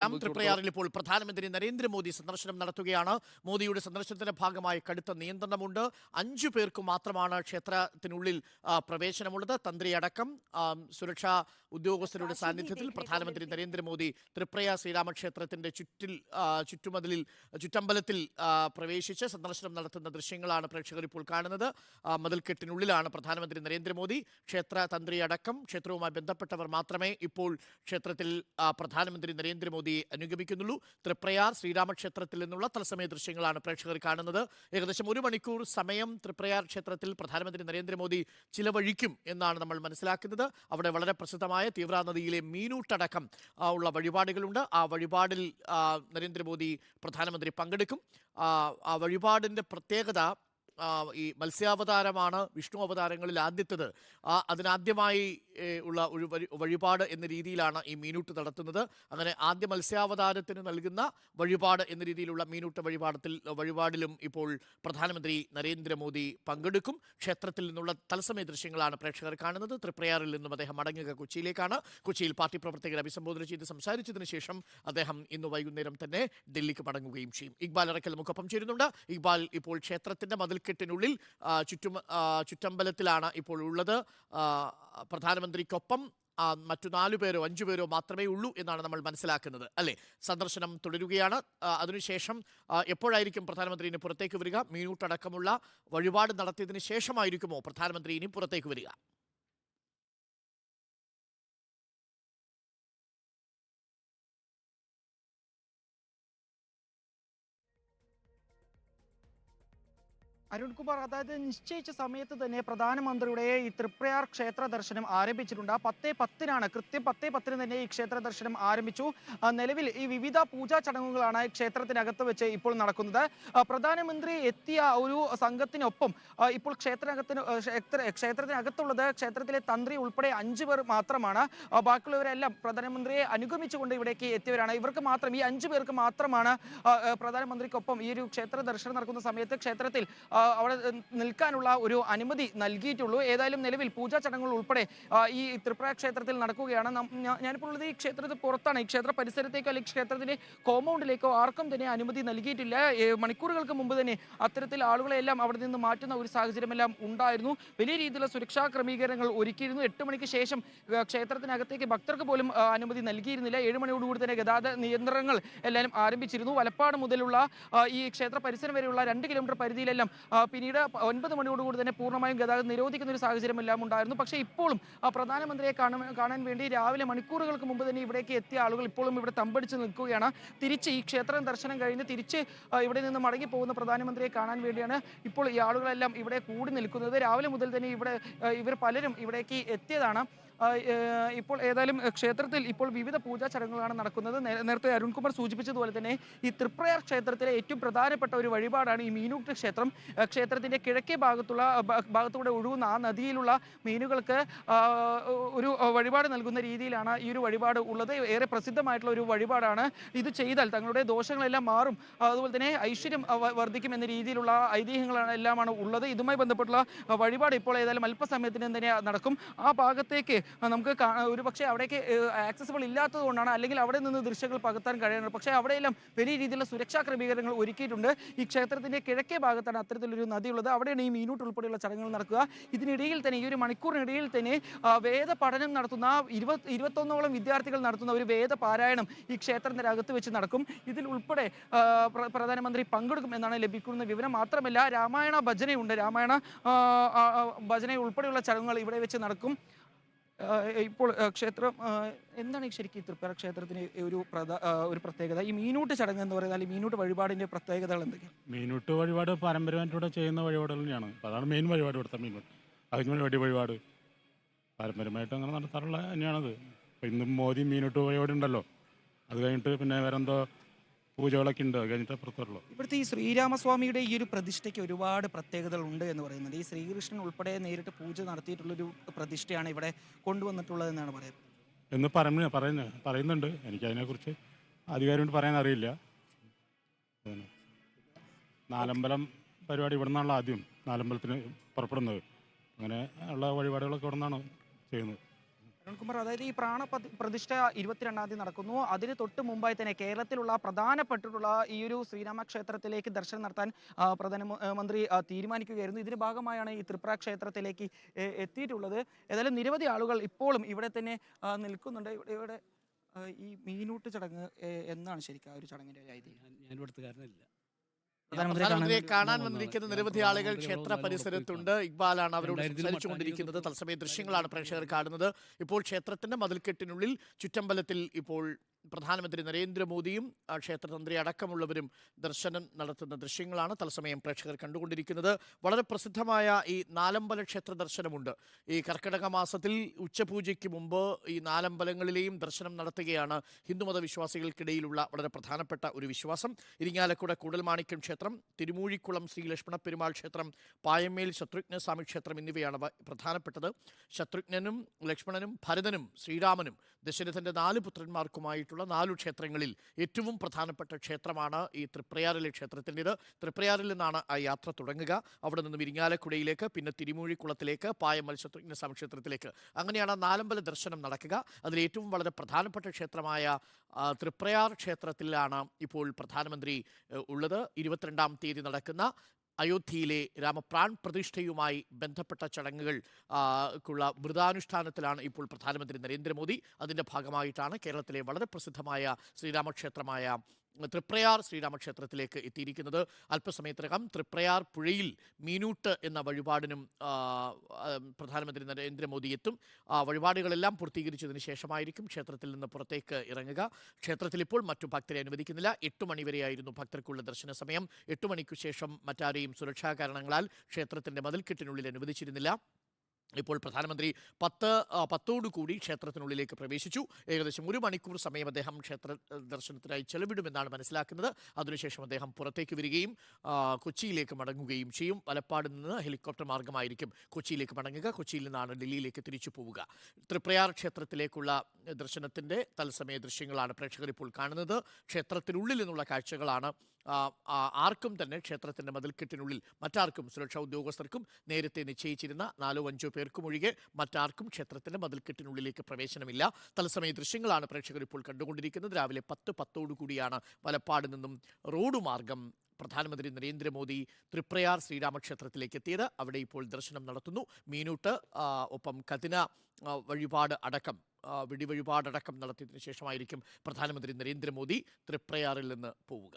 തൃപ്രയാറിൽ ഇപ്പോൾ പ്രധാനമന്ത്രി നരേന്ദ്രമോദി സന്ദർശനം നടത്തുകയാണ്. മോദിയുടെ സന്ദർശനത്തിന്റെ ഭാഗമായി കടുത്ത നിയന്ത്രണമുണ്ട്. 5 പേർക്ക് മാത്രമാണ് ക്ഷേത്രത്തിനുള്ളിൽ പ്രവേശനമുള്ളത്. തന്ത്രി അടക്കം സുരക്ഷാ ഉദ്യോഗസ്ഥരുടെ സാന്നിധ്യത്തിൽ പ്രധാനമന്ത്രി നരേന്ദ്രമോദി തൃപ്രയാർ ശ്രീരാമക്ഷേത്രത്തിന്റെ ചുറ്റമ്പലത്തിൽ പ്രവേശിച്ച് സന്ദർശനം നടത്തുന്ന ദൃശ്യങ്ങളാണ് പ്രേക്ഷകർ ഇപ്പോൾ കാണുന്നത്. മതിൽക്കെട്ടിനുള്ളിലാണ് പ്രധാനമന്ത്രി നരേന്ദ്രമോദി. ക്ഷേത്ര തന്ത്രി അടക്കം ക്ഷേത്രവുമായി ബന്ധപ്പെട്ടവർ മാത്രമേ ഇപ്പോൾ ക്ഷേത്രത്തിൽ പ്രധാനമന്ത്രി നരേന്ദ്രമോദി അനുഗമിക്കുന്നുള്ളൂ. തൃപ്രയാർ ശ്രീരാമക്ഷേത്രത്തിൽ നിന്നുള്ള തത്സമയ ദൃശ്യങ്ങളാണ് പ്രേക്ഷകർ കാണുന്നത്. ഏകദേശം 1 മണിക്കൂർ സമയം തൃപ്രയാർ ക്ഷേത്രത്തിൽ പ്രധാനമന്ത്രി നരേന്ദ്രമോദി ചിലവഴിക്കും എന്നാണ് നമ്മൾ മനസ്സിലാക്കുന്നത്. അവിടെ വളരെ പ്രസിദ്ധമായ തീവ്ര നദിയിലെ മീനൂട്ടടക്കം ഉള്ള വഴിപാടുകളുണ്ട്. ആ വഴിപാടിൽ നരേന്ദ്രമോദി പ്രധാനമന്ത്രി പങ്കെടുക്കും. ആ വഴിപാടിൻ്റെ പ്രത്യേകത ഈ മത്സ്യാവതാരമാണ് വിഷ്ണു അവതാരങ്ങളിൽ ആദ്യത്തേത്. അതിനാദ്യമായി ഉള്ള ഒരു വഴിപാട് എന്ന രീതിയിലാണ് ഈ മീനൂട്ട് നടത്തുന്നത്. അങ്ങനെ ആദ്യ മത്സ്യാവതാരത്തിന് നൽകുന്ന വഴിപാട് എന്ന രീതിയിലുള്ള മീനൂട്ട് വഴിപാടിലും ഇപ്പോൾ പ്രധാനമന്ത്രി നരേന്ദ്രമോദി പങ്കെടുക്കും. ക്ഷേത്രത്തിൽ നിന്നുള്ള തത്സമയ ദൃശ്യങ്ങളാണ് പ്രേക്ഷകർ കാണുന്നത്. തൃപ്രയാറിൽ നിന്നും അദ്ദേഹം മടങ്ങുക കൊച്ചിയിലേക്കാണ്. കൊച്ചിയിൽ പാർട്ടി പ്രവർത്തകരെ അഭിസംബോധന ചെയ്ത് സംസാരിച്ചതിന് ശേഷം അദ്ദേഹം ഇന്ന് വൈകുന്നേരം തന്നെ ഡൽഹിക്ക് മടങ്ങുകയും ചെയ്യും. ഇക്ബാൽ അറക്കൽ നമുക്കൊപ്പം ചേരുന്നുണ്ട്. ഇക്ബാൽ, ഇപ്പോൾ ക്ഷേത്രത്തിന്റെ മതിൽക്കെട്ടിനുള്ളിൽ ചുറ്റമ്പലത്തിലാണ് ഇപ്പോൾ ഉള്ളത്. പ്രധാനമന്ത്രിക്കൊപ്പം മറ്റു 4 പേരോ 5 പേരോ മാത്രമേ ഉള്ളൂ എന്നാണ് നമ്മൾ മനസ്സിലാക്കുന്നത്, അല്ലേ? സന്ദർശനം തുടരുകയാണ്. അതിനുശേഷം എപ്പോഴായിരിക്കും പ്രധാനമന്ത്രി ഇനി പുറത്തേക്ക് വരിക? മീനൂട്ടടക്കമുള്ള വഴിപാട് നടത്തിയതിന് ശേഷമായിരിക്കുമോ പ്രധാനമന്ത്രി ഇനി പുറത്തേക്ക് വരിക? അരുൺകുമാർ, അതായത് നിശ്ചയിച്ച സമയത്ത് തന്നെ പ്രധാനമന്ത്രിയുടെ ഈ തൃപ്രയാർ ക്ഷേത്ര ദർശനം ആരംഭിച്ചിട്ടുണ്ട്. 10:10 കൃത്യം 10:10 തന്നെ ഈ ക്ഷേത്ര ദർശനം ആരംഭിച്ചു. നിലവിൽ ഈ വിവിധ പൂജാ ചടങ്ങുകളാണ് ക്ഷേത്രത്തിനകത്ത് വെച്ച് ഇപ്പോൾ നടക്കുന്നത്. പ്രധാനമന്ത്രി എത്തിയ ഒരു സംഘത്തിനൊപ്പം ഇപ്പോൾ ക്ഷേത്രത്തിനകത്തുള്ളത് ക്ഷേത്രത്തിലെ തന്ത്രി ഉൾപ്പെടെ 5 പേർ മാത്രമാണ്. ബാക്കിയുള്ളവരെല്ലാം പ്രധാനമന്ത്രിയെ അനുഗമിച്ചുകൊണ്ട് ഇവിടേക്ക് എത്തിയവരാണ്. ഇവർക്ക് മാത്രം, ഈ 5 പേർക്ക് മാത്രമാണ് പ്രധാനമന്ത്രിക്കൊപ്പം ഈ ഒരു ക്ഷേത്ര ദർശനം നടക്കുന്ന സമയത്ത് ക്ഷേത്രത്തിൽ അവിടെ നിൽക്കാനുള്ള ഒരു അനുമതി നൽകിയിട്ടുള്ളൂ. ഏതായാലും നിലവിൽ പൂജാ ചടങ്ങുകൾ ഉൾപ്പെടെ ഈ തൃപ്രയാർ ക്ഷേത്രത്തിൽ നടക്കുകയാണ്. ഞാനിപ്പോൾ ഉള്ളത് ഈ ക്ഷേത്രത്തിൽ പുറത്താണ്. ഈ ക്ഷേത്ര പരിസരത്തേക്കോ അല്ലെങ്കിൽ ക്ഷേത്രത്തിന്റെ കോമ്പൗണ്ടിലേക്കോ ആർക്കും തന്നെ അനുമതി നൽകിയിട്ടില്ല. മണിക്കൂറുകൾക്ക് മുമ്പ് തന്നെ അത്തരത്തിൽ ആളുകളെല്ലാം അവിടെ നിന്ന് മാറ്റുന്ന ഒരു സാഹചര്യമെല്ലാം ഉണ്ടായിരുന്നു. വലിയ രീതിയിലുള്ള സുരക്ഷാ ക്രമീകരണങ്ങൾ ഒരുക്കിയിരുന്നു. 8 മണിക്ക് ശേഷം ക്ഷേത്രത്തിനകത്തേക്ക് ഭക്തർക്ക് പോലും അനുമതി നൽകിയിരുന്നില്ല. 7 മണിയോടുകൂടി തന്നെ ഗതാഗത നിയന്ത്രണങ്ങൾ എല്ലാവരും ആരംഭിച്ചിരുന്നു. വലപ്പാട് മുതലുള്ള ഈ ക്ഷേത്ര പരിസരം വരെയുള്ള 2 കിലോമീറ്റർ പരിധിയിലെല്ലാം പിന്നീട് 9 മണിയോടുകൂടി തന്നെ പൂർണ്ണമായും ഗതാഗതം നിരോധിക്കുന്ന ഒരു സാഹചര്യമെല്ലാം ഉണ്ടായിരുന്നു. പക്ഷേ ഇപ്പോഴും പ്രധാനമന്ത്രിയെ കാണാൻ വേണ്ടി രാവിലെ മണിക്കൂറുകൾക്ക് മുമ്പ് തന്നെ ഇവിടേക്ക് എത്തിയ ആളുകൾ ഇപ്പോഴും ഇവിടെ തമ്പടിച്ച് നിൽക്കുകയാണ്. തിരിച്ച് ഈ ക്ഷേത്രം ദർശനം കഴിഞ്ഞ് തിരിച്ച് ഇവിടെ നിന്ന് മടങ്ങി പോകുന്ന പ്രധാനമന്ത്രിയെ കാണാൻ വേണ്ടിയാണ് ഇപ്പോൾ ഈ ആളുകളെല്ലാം ഇവിടെ കൂടി നിൽക്കുന്നത്. രാവിലെ മുതൽ തന്നെ ഇവർ പലരും ഇവിടേക്ക് എത്തിയതാണ്. ഇപ്പോൾ ഏതായാലും ക്ഷേത്രത്തിൽ ഇപ്പോൾ വിവിധ പൂജാ ചടങ്ങുകളാണ് നടക്കുന്നത്. നേരത്തെ അരുൺകുമാർ സൂചിപ്പിച്ചതുപോലെ തന്നെ ഈ തൃപ്രയാർ ക്ഷേത്രത്തിലെ ഏറ്റവും പ്രധാനപ്പെട്ട ഒരു വഴിപാടാണ് ഈ മീനൂട്ട് ക്ഷേത്രം. ക്ഷേത്രത്തിന്റെ കിഴക്കേ ഭാഗത്തൂടെ ഒഴുകുന്ന ആ നദിയിലുള്ള മീനുകൾക്ക് ഒരു വഴിപാട് നൽകുന്ന രീതിയിലാണ് ഈ ഒരു വഴിപാട് ഉള്ളത്. ഏറെ പ്രസിദ്ധമായിട്ടുള്ള ഒരു വഴിപാടാണ്. ഇത് ചെയ്താൽ തങ്ങളുടെ ദോഷങ്ങളെല്ലാം മാറും, അതുപോലെ തന്നെ ഐശ്വര്യം വർദ്ധിക്കും എന്ന രീതിയിലുള്ള ഐതിഹ്യങ്ങളാണ് എല്ലാമാണ് ഉള്ളത്. ഇതുമായി ബന്ധപ്പെട്ടുള്ള വഴിപാട് ഇപ്പോൾ ഏതായാലും അല്പസമയത്തിന് തന്നെ നടക്കും. ആ ഭാഗത്തേക്ക് നമുക്ക് ഒരു പക്ഷേ അവിടേക്ക് ആക്സസിബിൾ ഇല്ലാത്തത് കൊണ്ടാണ്, അല്ലെങ്കിൽ അവിടെ നിന്ന് ദൃശ്യങ്ങൾ പകർത്താൻ കഴിയുന്നത്. പക്ഷേ അവിടെയെല്ലാം വലിയ രീതിയിലുള്ള സുരക്ഷാ ക്രമീകരണങ്ങൾ ഒരുക്കിയിട്ടുണ്ട്. ഈ ക്ഷേത്രത്തിന്റെ കിഴക്കേ ഭാഗത്താണ് അത്തരത്തിലൊരു നദിയുള്ളത്. അവിടെയാണ് ഈ മീനൂട്ട് ഉൾപ്പെടെയുള്ള ചടങ്ങുകൾ നടക്കുക. ഇതിനിടയിൽ തന്നെ, ഈ ഒരു മണിക്കൂറിനിടയിൽ തന്നെ വേദ പഠനം നടത്തുന്ന 21ഓളം വിദ്യാർത്ഥികൾ നടത്തുന്ന ഒരു വേദ പാരായണം ഈ ക്ഷേത്രത്തിനകത്ത് വെച്ച് നടക്കും. ഇതിൽ ഉൾപ്പെടെ പ്രധാനമന്ത്രി പങ്കെടുക്കും എന്നാണ് ലഭിക്കുന്ന വിവരം. മാത്രമല്ല രാമായണ ഭജനയുണ്ട്. രാമായണ ഭജന ഉൾപ്പെടെയുള്ള ചടങ്ങുകൾ ഇവിടെ വെച്ച് നടക്കും. ഇപ്പോൾ ക്ഷേത്രം എന്താണ് ശരിക്കും തൃപ്രയാർ ക്ഷേത്രത്തിന് ഒരു പ്രത്യേകത? ഈ മീനൂട്ട് ചടങ്ങ് എന്ന് പറയുന്നത്, ഈ മീനൂട്ട് വഴിപാടിന്റെ പ്രത്യേകതകൾ എന്തൊക്കെയാണ്? മീനൂട്ട് വഴിപാട് പാരമ്പര്യമായിട്ട് ചെയ്യുന്ന വഴിപാടുകൾ തന്നെയാണ്. അതാണ് മെയിൻ വഴിപാട്. ഇവിടുത്തെ മീനൂട്ട് അതിന് വെടി വഴിപാട് പാരമ്പര്യമായിട്ട് അങ്ങനെ നടത്താറുള്ള തന്നെയാണത്. അപ്പം ഇന്നും മോദി മീനൂട്ട് വഴിപാട് ഉണ്ടല്ലോ. അത് കഴിഞ്ഞിട്ട് പിന്നെ വേറെന്തോ പൂജകളൊക്കെ ഉണ്ട്. അത് കഴിഞ്ഞിട്ട് അപ്പുറത്തുള്ളൂ. ഇവിടുത്തെ ഈ ശ്രീരാമസ്വാമിയുടെ ഈ ഒരു പ്രതിഷ്ഠയ്ക്ക് ഒരുപാട് പ്രത്യേകതകൾ ഉണ്ട് എന്ന് പറയുന്നത്. ഈ ശ്രീകൃഷ്ണൻ ഉൾപ്പെടെ നേരിട്ട് പൂജ നടത്തിയിട്ടുള്ളൊരു പ്രതിഷ്ഠയാണ് ഇവിടെ കൊണ്ടുവന്നിട്ടുള്ളതെന്നാണ് പറയുന്നത്. എന്ന് പറയുന്നുണ്ട്. എനിക്കതിനെക്കുറിച്ച് ആധികാരികമായിട്ട് പറയാൻ അറിയില്ല. നാലമ്പലം പരിപാടി ഇവിടെ നിന്നാണല്ലോ ആദ്യം നാലമ്പലത്തിന് പുറപ്പെടുന്നത്. അങ്ങനെ ഉള്ള വഴിപാടുകളൊക്കെ ഇവിടെ നിന്നാണ് ചെയ്യുന്നത്. അരുൺകുമാർ, അതായത് ഈ പ്രതിഷ്ഠ 22-ാം തീയതി നടക്കുന്നു. അതിന് തൊട്ട് മുമ്പായി തന്നെ കേരളത്തിലുള്ള പ്രധാനപ്പെട്ടിട്ടുള്ള ഈ ഒരു ശ്രീരാമ ക്ഷേത്രത്തിലേക്ക് ദർശനം നടത്താൻ പ്രധാനമന്ത്രി തീരുമാനിക്കുകയായിരുന്നു. ഇതിന്റെ ഭാഗമായാണ് ഈ ത്രിപുര ക്ഷേത്രത്തിലേക്ക് എത്തിയിട്ടുള്ളത്. ഏതായാലും നിരവധി ആളുകൾ ഇപ്പോഴും ഇവിടെ തന്നെ നിൽക്കുന്നുണ്ട്. ഇവിടെ ഈ മീനൂട്ട് ചടങ്ങ് എന്നാണ് ശരിക്കും ആ ഒരു ചടങ്ങിന്റെ ഐതിഹ്യം? ഞാൻ ഇവിടുത്തെ കാരനല്ല. പ്രധാനമന്ത്രിയെ കാണാൻ വന്നിരിക്കുന്ന നിരവധി ആളുകൾ ക്ഷേത്ര പരിസരത്തുണ്ട്. ഇക്ബാലാണ് അവരോട് സംസാരിച്ചുകൊണ്ടിരിക്കുന്നത്. തത്സമയ ദൃശ്യങ്ങളാണ് പ്രേക്ഷകർ കാണുന്നത്. ഇപ്പോൾ ക്ഷേത്രത്തിന്റെ മതിൽക്കെട്ടിനുള്ളിൽ ചുറ്റമ്പലത്തിൽ ഇപ്പോൾ പ്രധാനമന്ത്രി നരേന്ദ്രമോദിയും ക്ഷേത്രതന്ത്രി അടക്കമുള്ളവരും ദർശനം നടത്തുന്ന ദൃശ്യങ്ങളാണ് തത്സമയം പ്രേക്ഷകർ കണ്ടുകൊണ്ടിരിക്കുന്നത്. വളരെ പ്രസിദ്ധമായ ഈ നാലമ്പല ക്ഷേത്ര ദർശനമുണ്ട്. ഈ കർക്കിടക മാസത്തിൽ ഉച്ചപൂജയ്ക്ക് മുമ്പ് ഈ നാലമ്പലങ്ങളിലെയും ദർശനം നടത്തുകയാണ് ഹിന്ദുമത വിശ്വാസികൾക്കിടയിലുള്ള വളരെ പ്രധാനപ്പെട്ട ഒരു വിശ്വാസം. ഇരിങ്ങാലക്കുട കൂടൽമാണിക്യം ക്ഷേത്രം, തിരുമൂഴിക്കുളം ശ്രീ ലക്ഷ്മണ പെരുമാൾ ക്ഷേത്രം, പായമ്മേൽ ശത്രുഘ്നസ്വാമി ക്ഷേത്രം എന്നിവയാണ് പ്രധാനപ്പെട്ടത്. ശത്രുഘ്നനും ലക്ഷ്മണനും ഭരതനും ശ്രീരാമനും ദശരഥന്റെ 4 പുത്രന്മാർക്കുമായിട്ടുള്ള 4 ക്ഷേത്രങ്ങളിൽ ഏറ്റവും പ്രധാനപ്പെട്ട ക്ഷേത്രമാണ് ഈ തൃപ്രയാറിലെ ക്ഷേത്രത്തിൻ്റെത്. തൃപ്രയാറിൽ നിന്നാണ് ആ യാത്ര തുടങ്ങുക. അവിടെ നിന്നും ഇരിങ്ങാലക്കുടയിലേക്ക്, പിന്നെ തിരുമൂഴിക്കുളത്തിലേക്ക്, പായമ്മൽ ശത്രുഘ്നസ്വാമി ക്ഷേത്രത്തിലേക്ക്, അങ്ങനെയാണ് നാലമ്പല ദർശനം നടക്കുക. അതിലേറ്റവും വളരെ പ്രധാനപ്പെട്ട ക്ഷേത്രമായ തൃപ്രയാർ ക്ഷേത്രത്തിലാണ് ഇപ്പോൾ പ്രധാനമന്ത്രി ഉള്ളത്. 22-ാം തീയതി നടക്കുന്ന അയോധ്യയിലെ രാമപ്രാൺ പ്രതിഷ്ഠയുമായി ബന്ധപ്പെട്ട ചടങ്ങുകൾ ക്കുള്ള വ്രതാനുഷ്ഠാനത്തിലാണ് ഇപ്പോൾ പ്രധാനമന്ത്രി നരേന്ദ്രമോദി. അതിൻ്റെ ഭാഗമായിട്ടാണ് കേരളത്തിലെ വളരെ പ്രസിദ്ധമായ ശ്രീരാമക്ഷേത്രമായ തൃപ്രയാർ ശ്രീരാമക്ഷേത്രത്തിലേക്ക് എത്തിയിരിക്കുന്നത്. അല്പസമയത്തിനകം തൃപ്രയാർ പുഴയിൽ മീനൂട്ട് എന്ന വഴിപാടിനും പ്രധാനമന്ത്രി നരേന്ദ്രമോദി എത്തും. വഴിപാടുകളെല്ലാം പൂർത്തീകരിച്ചതിന് ശേഷമായിരിക്കും ക്ഷേത്രത്തിൽ നിന്ന് പുറത്തേക്ക് ഇറങ്ങുക. ക്ഷേത്രത്തിൽ ഇപ്പോൾ മറ്റു ഭക്തരെ അനുവദിക്കുന്നില്ല. 8 മണിവരെയായിരുന്നു ഭക്തർക്കുള്ള ദർശന സമയം. 8 മണിക്കു ശേഷം മറ്റാരെയും സുരക്ഷാ കാരണങ്ങളാൽ ക്ഷേത്രത്തിൻ്റെ മതിൽക്കെട്ടിനുള്ളിൽ അനുവദിച്ചിരുന്നില്ല. ഇപ്പോൾ പ്രധാനമന്ത്രി 10 ക്ഷേത്രത്തിനുള്ളിലേക്ക് പ്രവേശിച്ചു. ഏകദേശം 1 മണിക്കൂർ സമയം അദ്ദേഹം ക്ഷേത്ര ദർശനത്തിനായി ചെലവിടുമെന്നാണ് മനസ്സിലാക്കുന്നത്. അതിനുശേഷം അദ്ദേഹം പുറത്തേക്ക് വരികയും കൊച്ചിയിലേക്ക് മടങ്ങുകയും ചെയ്യും. വലപ്പാട് നിന്ന് ഹെലികോപ്റ്റർ മാർഗമായിരിക്കും കൊച്ചിയിലേക്ക് മടങ്ങുക. കൊച്ചിയിൽ നിന്നാണ് ഡൽഹിയിലേക്ക് തിരിച്ചു പോവുക. തൃപ്രയാർ ക്ഷേത്രത്തിലേക്കുള്ള ദർശനത്തിൻ്റെ തത്സമയ ദൃശ്യങ്ങളാണ് പ്രേക്ഷകർ ഇപ്പോൾ കാണുന്നത്. ക്ഷേത്രത്തിനുള്ളിൽ നിന്നുള്ള കാഴ്ചകളാണ്. ആർക്കും തന്നെ ക്ഷേത്രത്തിൻ്റെ മതിൽക്കെട്ടിനുള്ളിൽ മറ്റാർക്കും, സുരക്ഷാ ഉദ്യോഗസ്ഥർക്കും നേരത്തെ നിശ്ചയിച്ചിരുന്ന 4-5 പേർക്കും ഒഴികെ മറ്റാർക്കും ക്ഷേത്രത്തിൻ്റെ മതിൽക്കെട്ടിനുള്ളിലേക്ക് പ്രവേശനമില്ല. തത്സമയ ദൃശ്യങ്ങളാണ് പ്രേക്ഷകർ ഇപ്പോൾ കണ്ടുകൊണ്ടിരിക്കുന്നത്. രാവിലെ 10:10 വലപ്പാട് നിന്നും റോഡ് മാർഗം പ്രധാനമന്ത്രി നരേന്ദ്രമോദി തൃപ്രയാർ ശ്രീരാമക്ഷേത്രത്തിലേക്ക് എത്തിയത്. അവിടെ ഇപ്പോൾ ദർശനം നടത്തുന്നു. മീനൂട്ട് ഒപ്പം കതിന വഴിപാട് അടക്കം വെടിവഴിപാടടക്കം നടത്തിയതിനു ശേഷമായിരിക്കും പ്രധാനമന്ത്രി നരേന്ദ്രമോദി തൃപ്രയാറിൽ നിന്ന് പോവുക.